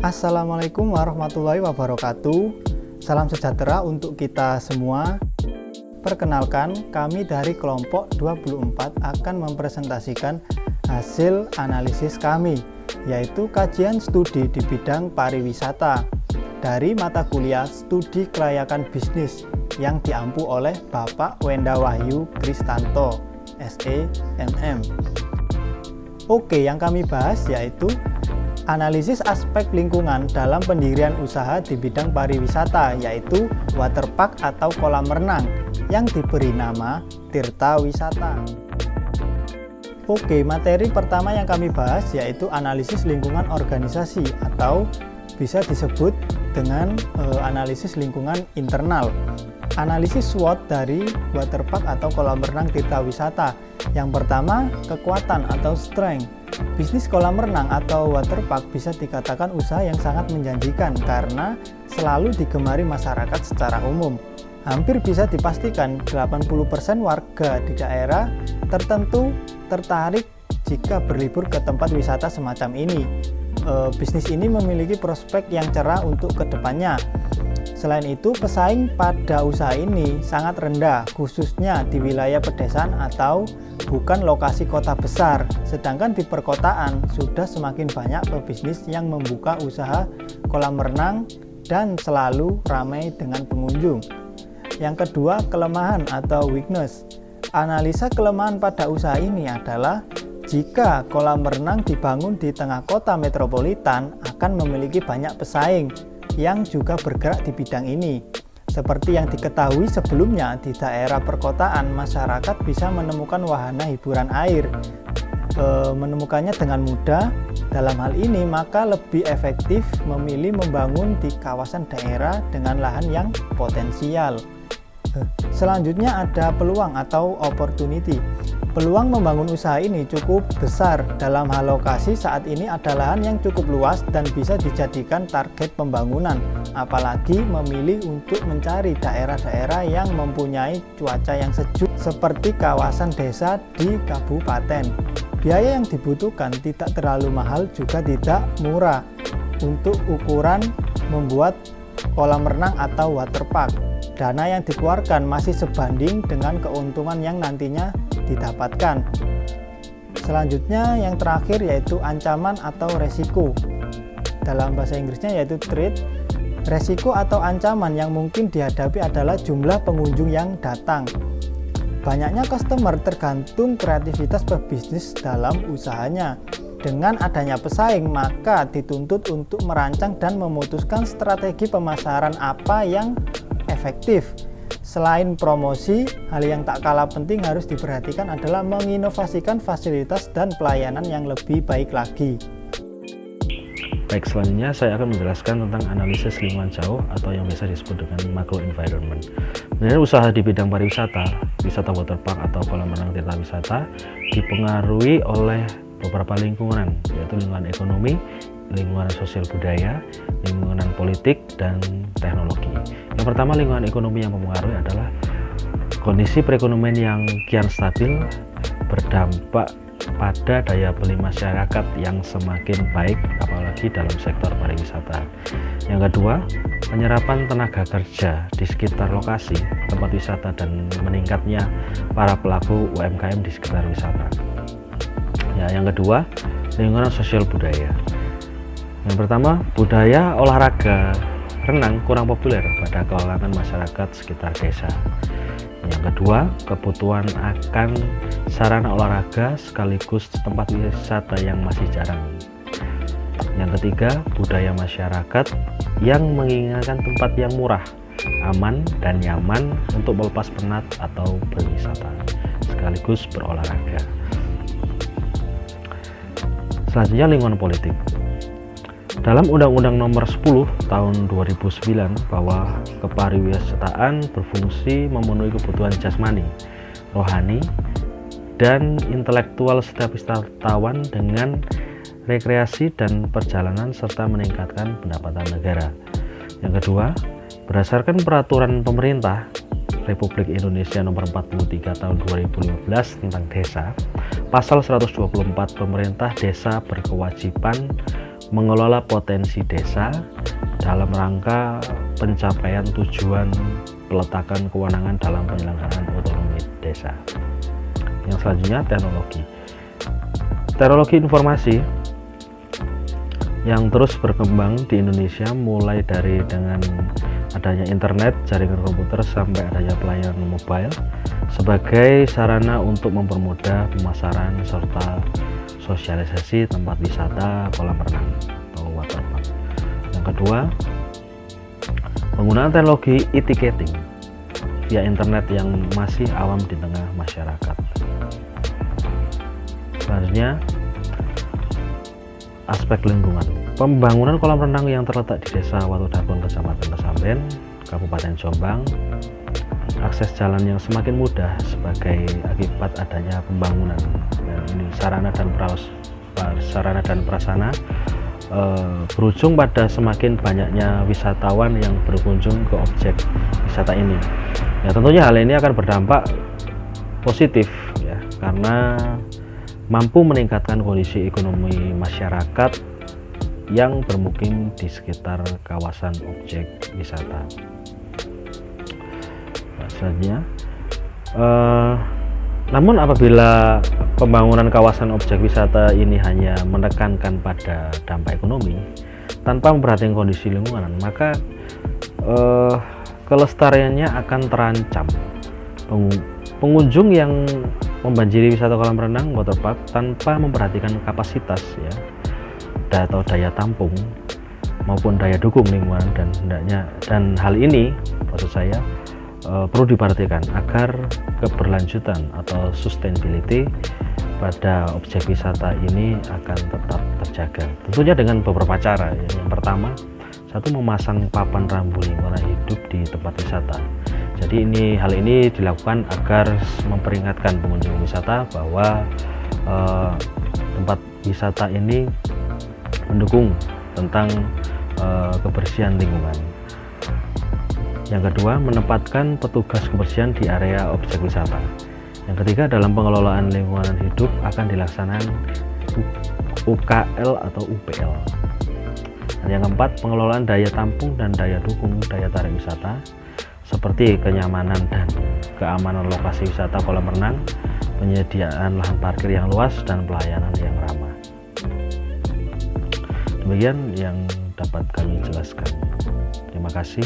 Assalamualaikum warahmatullahi wabarakatuh. Salam sejahtera untuk kita semua. Perkenalkan, kami dari kelompok 24 akan mempresentasikan hasil analisis kami, yaitu kajian studi di bidang pariwisata dari mata kuliah Studi Kelayakan Bisnis yang diampu oleh Bapak Wenda Wahyu Kristanto, SE MM. Oke, yang kami bahas yaitu analisis aspek lingkungan dalam pendirian usaha di bidang pariwisata, yaitu waterpark atau kolam renang yang diberi nama Tirta Wisata. Oke, materi pertama yang kami bahas yaitu analisis lingkungan organisasi atau bisa disebut dengan analisis lingkungan internal. Analisis SWOT dari waterpark atau kolam renang Tirta Wisata. Yang pertama, kekuatan atau strength. Bisnis kolam renang atau waterpark bisa dikatakan usaha yang sangat menjanjikan karena selalu digemari masyarakat secara umum. Hampir bisa dipastikan 80% warga di daerah tertentu tertarik jika berlibur ke tempat wisata semacam ini. Bisnis ini memiliki prospek yang cerah untuk kedepannya. Selain itu, pesaing pada usaha ini sangat rendah, khususnya di wilayah pedesaan atau bukan lokasi kota besar. Sedangkan di perkotaan sudah semakin banyak pebisnis yang membuka usaha kolam renang dan selalu ramai dengan pengunjung. Yang kedua, kelemahan atau weakness. Analisa kelemahan pada usaha ini adalah jika kolam renang dibangun di tengah kota metropolitan akan memiliki banyak pesaing yang juga bergerak di bidang ini. Seperti yang diketahui sebelumnya, di daerah perkotaan masyarakat bisa menemukan wahana hiburan air, menemukannya dengan mudah. Dalam hal ini maka lebih efektif memilih membangun di kawasan daerah dengan lahan yang potensial. Selanjutnya ada peluang atau opportunity. Peluang membangun usaha ini cukup besar. Dalam hal lokasi, saat ini ada lahan yang cukup luas dan bisa dijadikan target pembangunan, apalagi memilih untuk mencari daerah-daerah yang mempunyai cuaca yang sejuk seperti kawasan desa di kabupaten. Biaya yang dibutuhkan tidak terlalu mahal juga tidak murah untuk ukuran membuat kolam renang atau waterpark. Dana yang dikeluarkan masih sebanding dengan keuntungan yang nantinya didapatkan. Selanjutnya yang terakhir yaitu ancaman atau resiko. Dalam bahasa Inggrisnya yaitu threat. Resiko atau ancaman yang mungkin dihadapi adalah jumlah pengunjung yang datang. Banyaknya customer tergantung kreativitas pebisnis dalam usahanya. Dengan adanya pesaing, maka dituntut untuk merancang dan memutuskan strategi pemasaran apa yang efektif. Selain promosi, hal yang tak kalah penting harus diperhatikan adalah menginovasikan fasilitas dan pelayanan yang lebih baik lagi. Baik, selanjutnya saya akan menjelaskan tentang analisis lingkungan jauh atau yang biasa disebut dengan macro environment. Sebenarnya usaha di bidang pariwisata, wisata waterpark atau kolam renang Tirta Wisata dipengaruhi oleh beberapa lingkungan, yaitu lingkungan ekonomi, lingkungan sosial budaya, lingkungan politik, dan teknologi. Yang pertama, lingkungan ekonomi yang mempengaruhi adalah kondisi perekonomian yang kian stabil berdampak pada daya beli masyarakat yang semakin baik, apalagi dalam sektor pariwisata. Yang kedua, penyerapan tenaga kerja di sekitar lokasi tempat wisata dan meningkatnya para pelaku UMKM di sekitar wisata. Yang kedua, lingkungan sosial budaya. Yang pertama, budaya olahraga renang kurang populer pada kalangan masyarakat sekitar desa. Yang kedua, kebutuhan akan sarana olahraga sekaligus tempat wisata yang masih jarang. Yang ketiga, budaya masyarakat yang menginginkan tempat yang murah, aman, dan nyaman untuk melepas penat atau berwisata sekaligus berolahraga. Selanjutnya, lingkungan politik. Dalam Undang-Undang Nomor 10 Tahun 2009 bahwa kepariwisataan berfungsi memenuhi kebutuhan jasmani, rohani, dan intelektual setiap wisatawan dengan rekreasi dan perjalanan serta meningkatkan pendapatan negara. Yang kedua, berdasarkan peraturan pemerintah Republik Indonesia Nomor 43 Tahun 2015 tentang desa, Pasal 124 pemerintah desa berkewajiban mengelola potensi desa dalam rangka pencapaian tujuan peletakan kewenangan dalam penyelenggaraan otonomi desa. Yang selanjutnya, teknologi. Teknologi informasi yang terus berkembang di Indonesia, mulai dari dengan adanya internet, jaringan komputer, sampai adanya pelayanan mobile sebagai sarana untuk mempermudah pemasaran serta sosialisasi tempat wisata kolam renang atau waterpark. Yang kedua, penggunaan teknologi e-ticketing via internet yang masih awam di tengah masyarakat. Selanjutnya, aspek lingkungan. Pembangunan kolam renang yang terletak di Desa Watudakun, Kecamatan Kesamben, Kabupaten Jombang. Akses jalan yang semakin mudah sebagai akibat adanya pembangunan. Dan ini sarana dan prasarana berujung pada semakin banyaknya wisatawan yang berkunjung ke objek wisata ini. Ya, tentunya hal ini akan berdampak positif ya, karena mampu meningkatkan kondisi ekonomi masyarakat yang bermukim di sekitar kawasan objek wisata. Selanjutnya, namun apabila pembangunan kawasan objek wisata ini hanya menekankan pada dampak ekonomi tanpa memperhatikan kondisi lingkungan, maka kelestariannya akan terancam. Pengunjung yang membanjiri wisata kolam renang waterpark tanpa memperhatikan kapasitas ya, atau daya tampung maupun daya dukung lingkungan, dan hal ini maksud saya perlu diperhatikan agar keberlanjutan atau sustainability pada objek wisata ini akan tetap terjaga. Tentunya dengan beberapa cara. Yang pertama, satu, memasang papan rambu lingkungan hidup di tempat wisata. Jadi hal ini dilakukan agar memperingatkan pengunjung wisata bahwa tempat wisata ini mendukung tentang kebersihan lingkungan. Yang kedua, menempatkan petugas kebersihan di area objek wisata. Yang ketiga, dalam pengelolaan lingkungan hidup akan dilaksanakan UKL atau UPL. Dan yang keempat, pengelolaan daya tampung dan daya dukung daya tarik wisata seperti kenyamanan dan keamanan lokasi wisata kolam renang, penyediaan lahan parkir yang luas, dan pelayanan yang ramah. Demikian yang dapat kami jelaskan. Terima kasih.